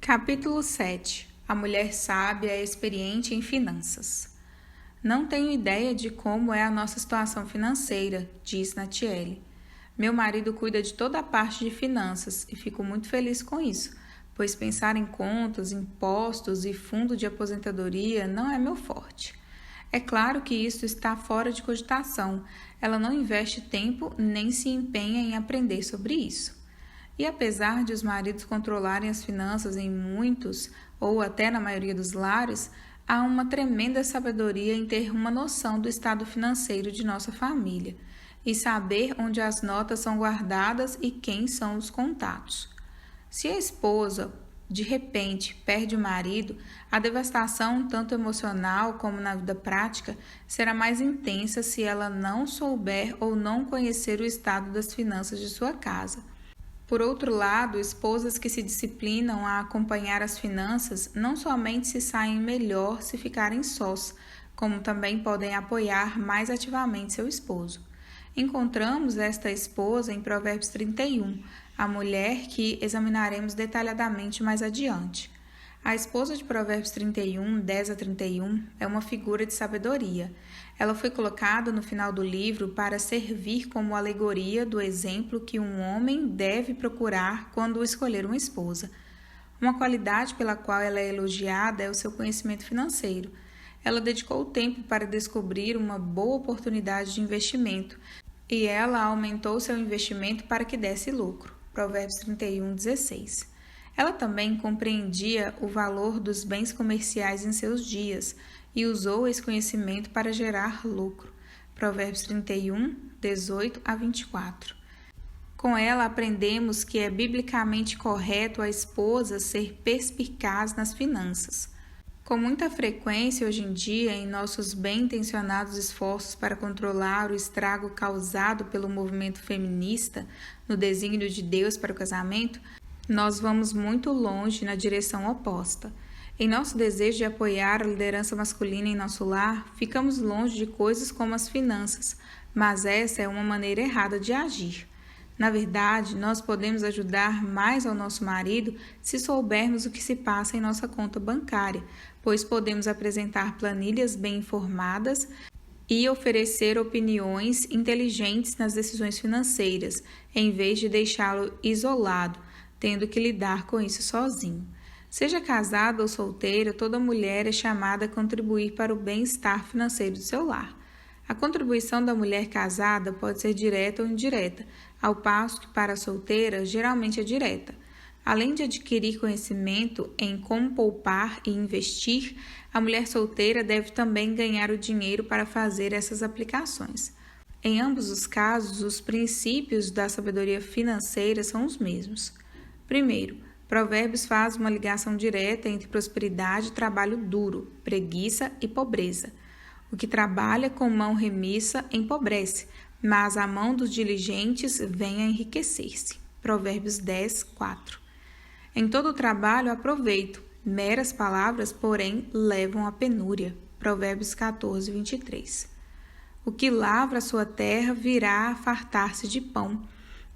Capítulo 7. A mulher sábia é experiente em finanças. Não tenho ideia de como é a nossa situação financeira, diz Natiele. Meu marido cuida de toda a parte de finanças e fico muito feliz com isso, pois pensar em contas, impostos e fundo de aposentadoria não é meu forte. É claro que isso está fora de cogitação. Ela não investe tempo nem se empenha em aprender sobre isso. E apesar de os maridos controlarem as finanças em muitos, ou até na maioria dos lares, há uma tremenda sabedoria em ter uma noção do estado financeiro de nossa família e saber onde as notas são guardadas e quem são os contatos. Se a esposa, de repente, perde o marido, a devastação, tanto emocional como na vida prática, será mais intensa se ela não souber ou não conhecer o estado das finanças de sua casa. Por outro lado, esposas que se disciplinam a acompanhar as finanças não somente se saem melhor se ficarem sós, como também podem apoiar mais ativamente seu esposo. Encontramos esta esposa em Provérbios 31, a mulher que examinaremos detalhadamente mais adiante. A esposa de Provérbios 31, 10 a 31, é uma figura de sabedoria. Ela foi colocada no final do livro para servir como alegoria do exemplo que um homem deve procurar quando escolher uma esposa. Uma qualidade pela qual ela é elogiada é o seu conhecimento financeiro. Ela dedicou tempo para descobrir uma boa oportunidade de investimento e ela aumentou seu investimento para que desse lucro. Provérbios 31, 16. Ela também compreendia o valor dos bens comerciais em seus dias e usou esse conhecimento para gerar lucro. Provérbios 31, 18 a 24. Com ela aprendemos que é biblicamente correto a esposa ser perspicaz nas finanças. Com muita frequência hoje em dia, em nossos bem-intencionados esforços para controlar o estrago causado pelo movimento feminista no desígnio de Deus para o casamento, nós vamos muito longe na direção oposta. Em nosso desejo de apoiar a liderança masculina em nosso lar, ficamos longe de coisas como as finanças, mas essa é uma maneira errada de agir. Na verdade, nós podemos ajudar mais ao nosso marido se soubermos o que se passa em nossa conta bancária, pois podemos apresentar planilhas bem informadas e oferecer opiniões inteligentes nas decisões financeiras, em vez de deixá-lo isolado, tendo que lidar com isso sozinho. Seja casada ou solteira, toda mulher é chamada a contribuir para o bem-estar financeiro do seu lar. A contribuição da mulher casada pode ser direta ou indireta, ao passo que para a solteira geralmente é direta. Além de adquirir conhecimento em como poupar e investir, a mulher solteira deve também ganhar o dinheiro para fazer essas aplicações. Em ambos os casos, os princípios da sabedoria financeira são os mesmos. Primeiro, Provérbios faz uma ligação direta entre prosperidade e trabalho duro, preguiça e pobreza. O que trabalha com mão remissa empobrece, mas a mão dos diligentes vem a enriquecer-se. Provérbios 10, 4. Em todo o trabalho há proveito, meras palavras, porém, levam à penúria. Provérbios 14, 23. O que lavra a sua terra virá a fartar-se de pão,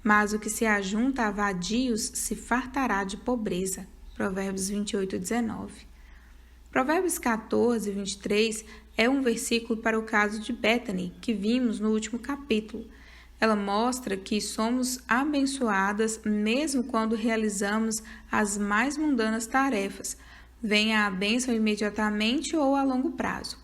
mas o que se ajunta a vadios se fartará de pobreza. Provérbios 28, 19. Provérbios 14, 23 é um versículo para o caso de Bethany, que vimos no último capítulo. Ela mostra que somos abençoadas mesmo quando realizamos as mais mundanas tarefas, venha a bênção imediatamente ou a longo prazo.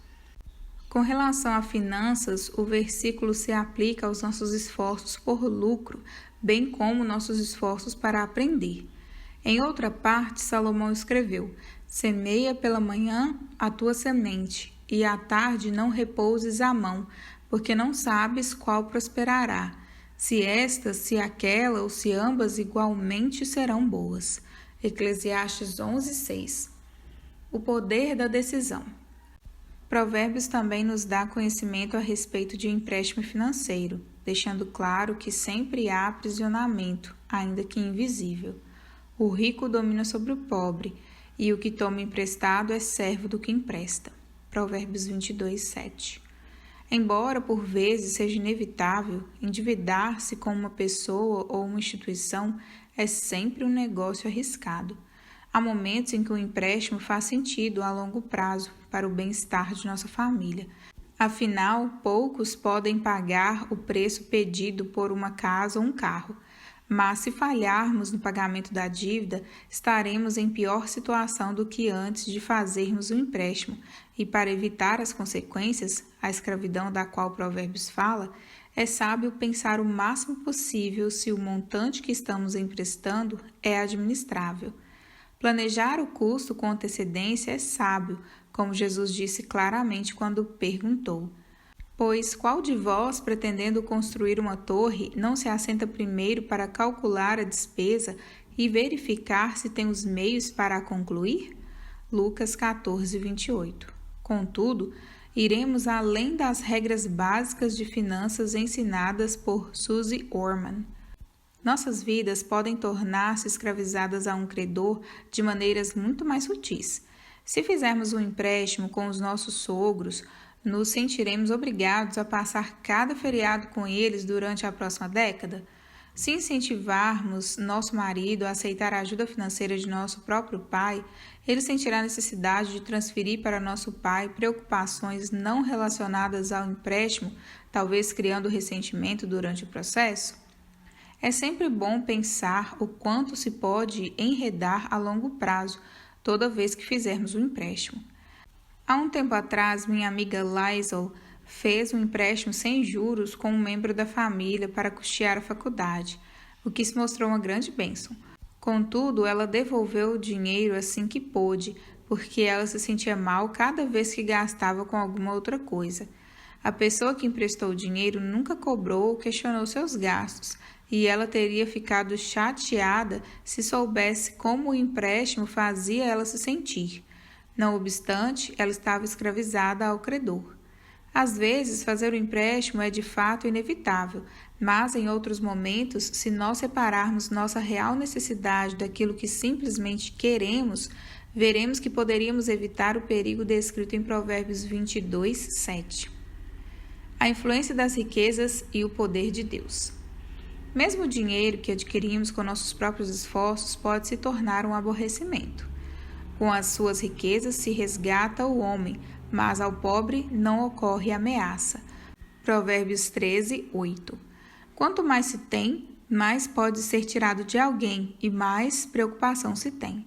Com relação a finanças, o versículo se aplica aos nossos esforços por lucro, bem como nossos esforços para aprender. Em outra parte, Salomão escreveu: semeia pela manhã a tua semente, e à tarde não repouses a mão, porque não sabes qual prosperará, se esta, se aquela ou se ambas igualmente serão boas. Eclesiastes 11, 6. O poder da decisão. Provérbios também nos dá conhecimento a respeito de empréstimo financeiro, deixando claro que sempre há aprisionamento, ainda que invisível. O rico domina sobre o pobre, e o que toma emprestado é servo do que empresta. Provérbios 22, 7. Embora por vezes seja inevitável, endividar-se com uma pessoa ou uma instituição é sempre um negócio arriscado. Há momentos em que o empréstimo faz sentido a longo prazo para o bem-estar de nossa família. Afinal, poucos podem pagar o preço pedido por uma casa ou um carro. Mas se falharmos no pagamento da dívida, estaremos em pior situação do que antes de fazermos o empréstimo. E para evitar as consequências, a escravidão da qual Provérbios fala, é sábio pensar o máximo possível se o montante que estamos emprestando é administrável. Planejar o custo com antecedência é sábio, como Jesus disse claramente quando perguntou: pois qual de vós, pretendendo construir uma torre, não se assenta primeiro para calcular a despesa e verificar se tem os meios para a concluir? Lucas 14, 28. Contudo, iremos além das regras básicas de finanças ensinadas por Suzy Orman. Nossas vidas podem tornar-se escravizadas a um credor de maneiras muito mais sutis. Se fizermos um empréstimo com os nossos sogros, nos sentiremos obrigados a passar cada feriado com eles durante a próxima década? Se incentivarmos nosso marido a aceitar a ajuda financeira de nosso próprio pai, ele sentirá a necessidade de transferir para nosso pai preocupações não relacionadas ao empréstimo, talvez criando ressentimento durante o processo? É sempre bom pensar o quanto se pode enredar a longo prazo toda vez que fizermos um empréstimo. Há um tempo atrás, minha amiga Liesl fez um empréstimo sem juros com um membro da família para custear a faculdade, o que se mostrou uma grande bênção. Contudo, ela devolveu o dinheiro assim que pôde, porque ela se sentia mal cada vez que gastava com alguma outra coisa. A pessoa que emprestou o dinheiro nunca cobrou ou questionou seus gastos, e ela teria ficado chateada se soubesse como o empréstimo fazia ela se sentir. Não obstante, ela estava escravizada ao credor. Às vezes, fazer o empréstimo é de fato inevitável, mas em outros momentos, se nós separarmos nossa real necessidade daquilo que simplesmente queremos, veremos que poderíamos evitar o perigo descrito em Provérbios 22, 7. A influência das riquezas e o poder de Deus. Mesmo o dinheiro que adquirimos com nossos próprios esforços pode se tornar um aborrecimento. Com as suas riquezas se resgata o homem, mas ao pobre não ocorre ameaça. Provérbios 13, 8. Quanto mais se tem, mais pode ser tirado de alguém e mais preocupação se tem.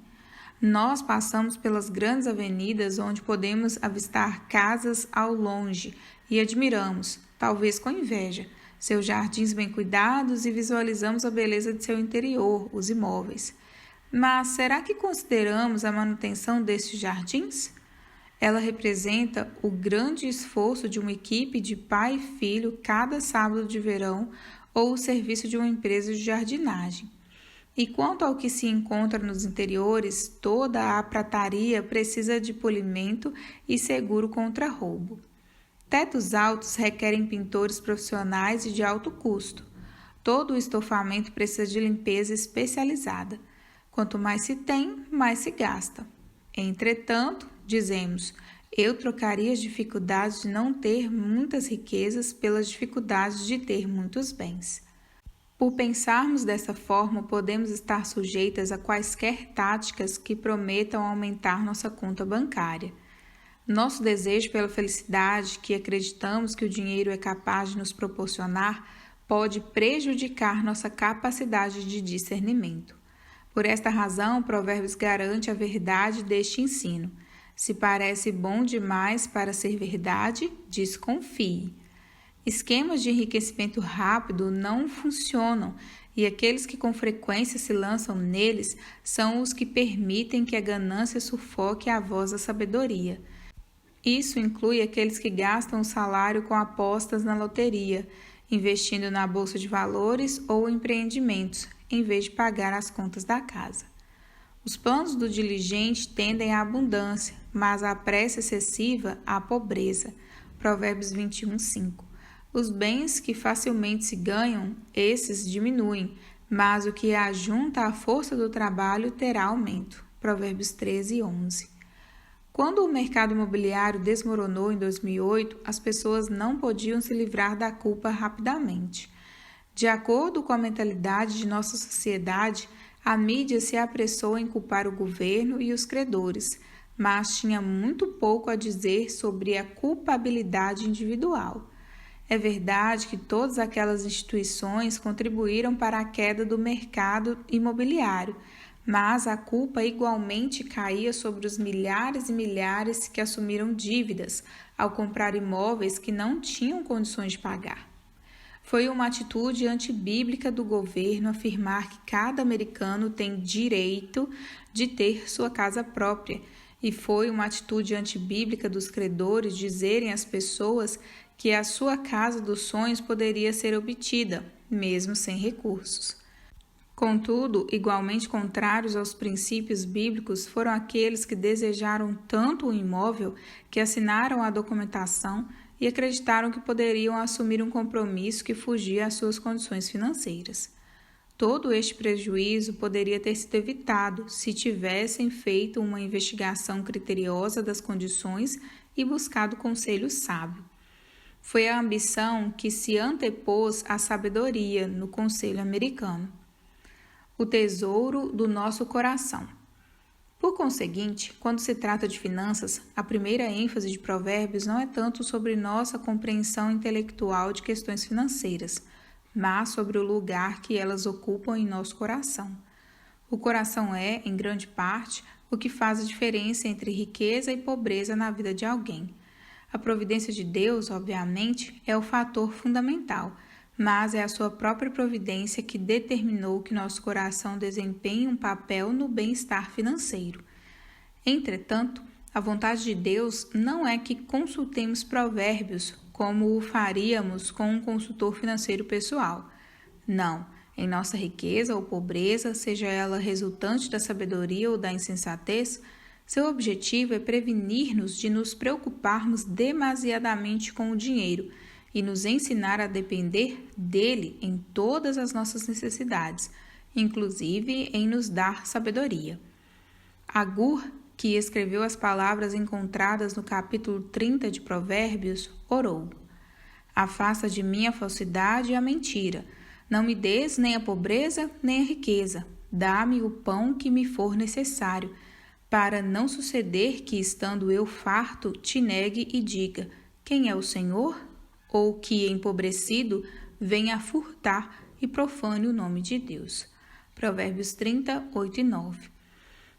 Nós passamos pelas grandes avenidas onde podemos avistar casas ao longe e admiramos, talvez com inveja, seus jardins bem cuidados e visualizamos a beleza de seu interior, os imóveis. Mas será que consideramos a manutenção destes jardins? Ela representa o grande esforço de uma equipe de pai e filho cada sábado de verão ou o serviço de uma empresa de jardinagem. E quanto ao que se encontra nos interiores, toda a prataria precisa de polimento e seguro contra roubo. Tetos altos requerem pintores profissionais e de alto custo. Todo o estofamento precisa de limpeza especializada. Quanto mais se tem, mais se gasta. Entretanto, dizemos, eu trocaria as dificuldades de não ter muitas riquezas pelas dificuldades de ter muitos bens. Por pensarmos dessa forma, podemos estar sujeitas a quaisquer táticas que prometam aumentar nossa conta bancária. Nosso desejo pela felicidade, que acreditamos que o dinheiro é capaz de nos proporcionar, pode prejudicar nossa capacidade de discernimento. Por esta razão, Provérbios garante a verdade deste ensino. Se parece bom demais para ser verdade, desconfie. Esquemas de enriquecimento rápido não funcionam e aqueles que com frequência se lançam neles são os que permitem que a ganância sufoque a voz da sabedoria. Isso inclui aqueles que gastam o salário com apostas na loteria, investindo na bolsa de valores ou empreendimentos, em vez de pagar as contas da casa. Os planos do diligente tendem à abundância, mas a pressa excessiva à pobreza. Provérbios 21, 5. Os bens que facilmente se ganham, esses diminuem, mas o que ajunta à força do trabalho terá aumento. Provérbios 13, 11. Quando o mercado imobiliário desmoronou em 2008, as pessoas não podiam se livrar da culpa rapidamente. De acordo com a mentalidade de nossa sociedade, A mídia se apressou em culpar o governo e os credores, mas tinha muito pouco a dizer sobre a culpabilidade individual. É verdade que todas aquelas instituições contribuíram para a queda do mercado imobiliário, mas a culpa igualmente caía sobre os milhares e milhares que assumiram dívidas ao comprar imóveis que não tinham condições de pagar. Foi uma atitude antibíblica do governo afirmar que cada americano tem direito de ter sua casa própria, e foi uma atitude antibíblica dos credores dizerem às pessoas que a sua casa dos sonhos poderia ser obtida, mesmo sem recursos. Contudo, igualmente contrários aos princípios bíblicos foram aqueles que desejaram tanto o imóvel que assinaram a documentação e acreditaram que poderiam assumir um compromisso que fugia às suas condições financeiras. Todo este prejuízo poderia ter sido evitado se tivessem feito uma investigação criteriosa das condições e buscado conselho sábio. Foi a ambição que se antepôs à sabedoria no conselho americano. O tesouro do nosso coração. Por conseguinte, quando se trata de finanças, a primeira ênfase de Provérbios não é tanto sobre nossa compreensão intelectual de questões financeiras, mas sobre o lugar que elas ocupam em nosso coração. O coração é, em grande parte, o que faz a diferença entre riqueza e pobreza na vida de alguém. A providência de Deus, obviamente, é o fator fundamental, mas é a sua própria providência que determinou que nosso coração desempenhe um papel no bem-estar financeiro. Entretanto, a vontade de Deus não é que consultemos provérbios como o faríamos com um consultor financeiro pessoal. Não, em nossa riqueza ou pobreza, seja ela resultante da sabedoria ou da insensatez, seu objetivo é prevenir-nos de nos preocuparmos demasiadamente com o dinheiro e nos ensinar a depender dele em todas as nossas necessidades, inclusive em nos dar sabedoria. Agur, que escreveu as palavras encontradas no capítulo 30 de Provérbios, orou: Afasta de mim a falsidade e a mentira. Não me des nem a pobreza nem a riqueza. Dá-me o pão que me for necessário, para não suceder que, estando eu farto, te negue e diga: quem é o Senhor? Ou que, empobrecido, venha a furtar e profane o nome de Deus. Provérbios 30, 8 e 9.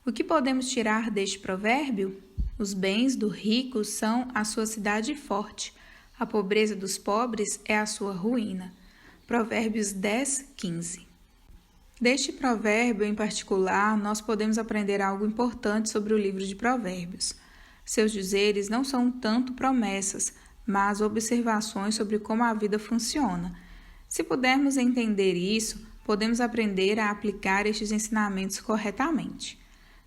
O que podemos tirar deste provérbio? Os bens do rico são a sua cidade forte. A pobreza dos pobres é a sua ruína. Provérbios 10, 15. Deste provérbio em particular, nós podemos aprender algo importante sobre o livro de Provérbios. Seus dizeres não são tanto promessas, mas observações sobre como a vida funciona. Se pudermos entender isso, podemos aprender a aplicar estes ensinamentos corretamente.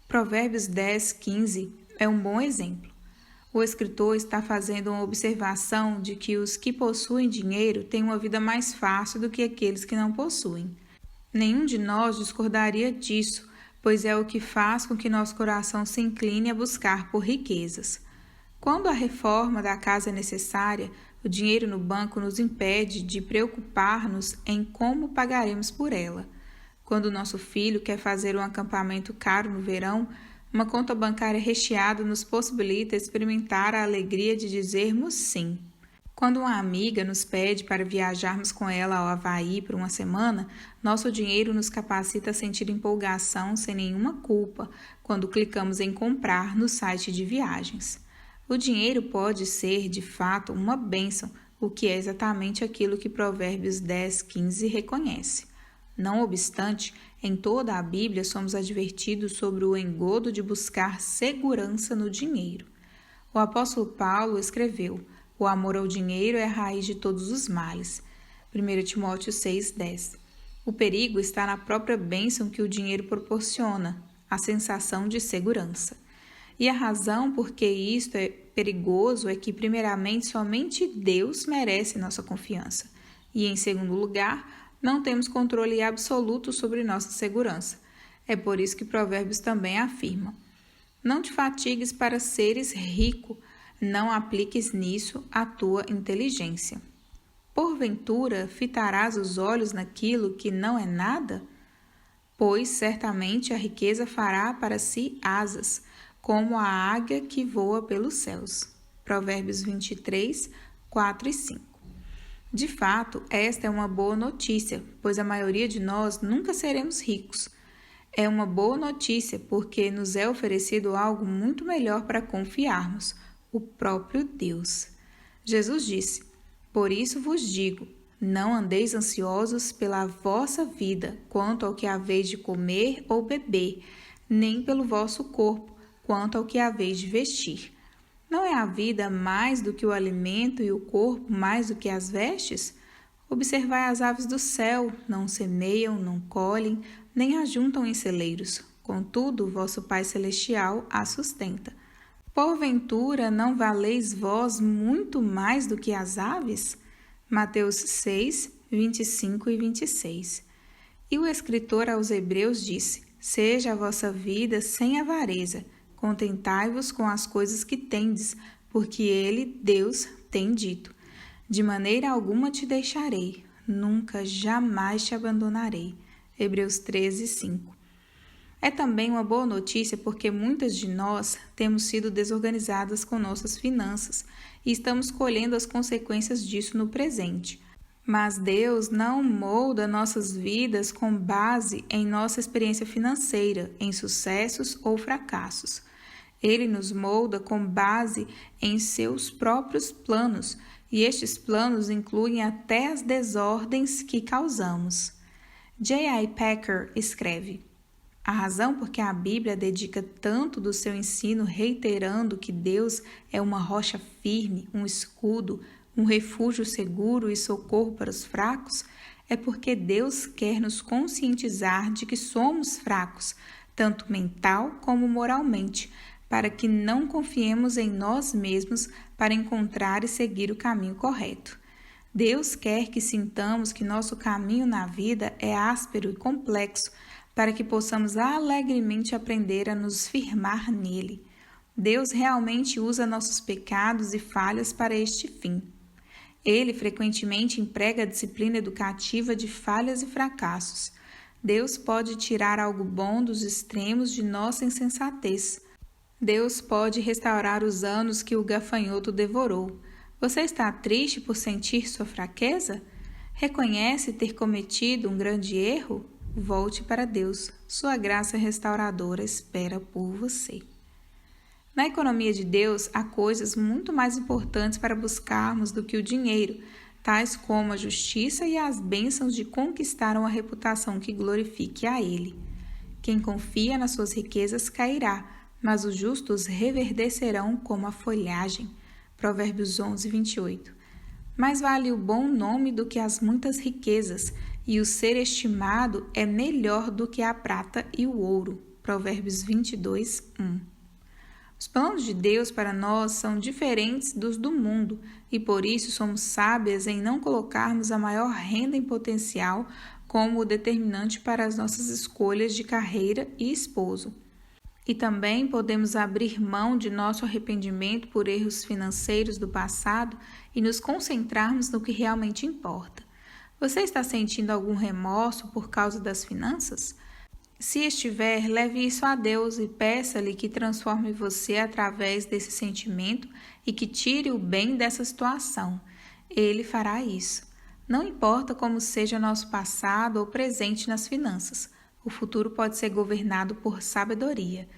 Provérbios 10, 15 é um bom exemplo. O escritor está fazendo uma observação de que os que possuem dinheiro têm uma vida mais fácil do que aqueles que não possuem. Nenhum de nós discordaria disso, pois é o que faz com que nosso coração se incline a buscar por riquezas. Quando a reforma da casa é necessária, o dinheiro no banco nos impede de preocupar-nos em como pagaremos por ela. Quando nosso filho quer fazer um acampamento caro no verão, uma conta bancária recheada nos possibilita experimentar a alegria de dizermos sim. Quando uma amiga nos pede para viajarmos com ela ao Havaí por uma semana, nosso dinheiro nos capacita a sentir empolgação sem nenhuma culpa quando clicamos em comprar no site de viagens. O dinheiro pode ser, de fato, uma bênção, o que é exatamente aquilo que Provérbios 10, 15 reconhece. Não obstante, em toda a Bíblia somos advertidos sobre o engodo de buscar segurança no dinheiro. O apóstolo Paulo escreveu: o amor ao dinheiro é a raiz de todos os males. 1 Timóteo 6, 10. O perigo está na própria bênção que o dinheiro proporciona, a sensação de segurança. E a razão por que isto é perigoso é que, primeiramente, somente Deus merece nossa confiança. E, em segundo lugar, não temos controle absoluto sobre nossa segurança. É por isso que Provérbios também afirma: não te fatigues para seres rico, não apliques nisso a tua inteligência. Porventura, fitarás os olhos naquilo que não é nada? pois certamente a riqueza fará para si asas, como a águia que voa pelos céus. Provérbios 23, 4 e 5. De fato, esta é uma boa notícia, pois a maioria de nós nunca seremos ricos. É uma boa notícia porque nos é oferecido algo muito melhor para confiarmos, o próprio Deus. Jesus disse: "Por isso vos digo, não andeis ansiosos pela vossa vida, quanto ao que haveis de comer ou beber, nem pelo vosso corpo, quanto ao que haveis de vestir. Não é a vida mais do que o alimento e o corpo mais do que as vestes? Observai as aves do céu, não semeiam, não colhem, nem ajuntam em celeiros. Contudo, vosso Pai Celestial as sustenta. Porventura, não valeis vós muito mais do que as aves?" Mateus 6, 25 e 26. E o escritor aos Hebreus disse: "Seja a vossa vida sem avareza, contentai-vos com as coisas que tendes, porque Ele, Deus, tem dito: de maneira alguma te deixarei, nunca, jamais te abandonarei." Hebreus 13, 5. É também uma boa notícia porque muitas de nós temos sido desorganizadas com nossas finanças e estamos colhendo as consequências disso no presente. Mas Deus não molda nossas vidas com base em nossa experiência financeira, em sucessos ou fracassos. Ele nos molda com base em seus próprios planos, e estes planos incluem até as desordens que causamos. J.I. Packer escreve: "A razão por que a Bíblia dedica tanto do seu ensino reiterando que Deus é uma rocha firme, um escudo, um refúgio seguro e socorro para os fracos é porque Deus quer nos conscientizar de que somos fracos, tanto mental como moralmente, para que não confiemos em nós mesmos para encontrar e seguir o caminho correto. Deus quer que sintamos que nosso caminho na vida é áspero e complexo, para que possamos alegremente aprender a nos firmar nele. Deus realmente usa nossos pecados e falhas para este fim. Ele frequentemente emprega a disciplina educativa de falhas e fracassos. Deus pode tirar algo bom dos extremos de nossa insensatez. Deus pode restaurar os anos que o gafanhoto devorou. Você está triste por sentir sua fraqueza? Reconhece ter cometido um grande erro? Volte para Deus. Sua graça restauradora espera por você. Na economia de Deus, há coisas muito mais importantes para buscarmos do que o dinheiro, tais como a justiça e as bênçãos de conquistar uma reputação que glorifique a Ele. Quem confia nas suas riquezas cairá, mas os justos reverdecerão como a folhagem. Provérbios 11, 28. Mais vale o bom nome do que as muitas riquezas, e o ser estimado é melhor do que a prata e o ouro. Provérbios 22, 1. Os planos de Deus para nós são diferentes dos do mundo e por isso somos sábias em não colocarmos a maior renda em potencial como o determinante para as nossas escolhas de carreira e esposo. E também podemos abrir mão de nosso arrependimento por erros financeiros do passado e nos concentrarmos no que realmente importa. Você está sentindo algum remorso por causa das finanças? Se estiver, leve isso a Deus e peça-lhe que transforme você através desse sentimento e que tire o bem dessa situação. Ele fará isso. Não importa como seja nosso passado ou presente nas finanças, o futuro pode ser governado por sabedoria.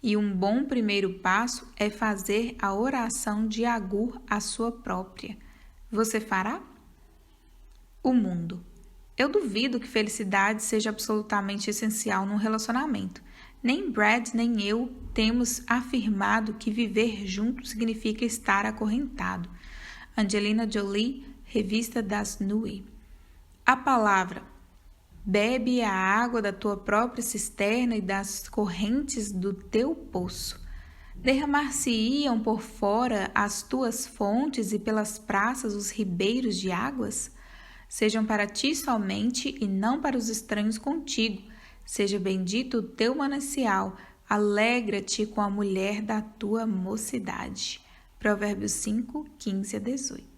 E um bom primeiro passo é fazer a oração de Agur a sua própria. Você fará? O mundo. Eu duvido que felicidade seja absolutamente essencial num relacionamento. Nem Brad nem eu temos afirmado que viver junto significa estar acorrentado. Angelina Jolie, Revista das Nui. A palavra: bebe a água da tua própria cisterna e das correntes do teu poço. Derramar-se-iam por fora as tuas fontes e pelas praças os ribeiros de águas? Sejam para ti somente e não para os estranhos contigo. Seja bendito o teu manancial, alegra-te com a mulher da tua mocidade. Provérbios 5, 15 a 18.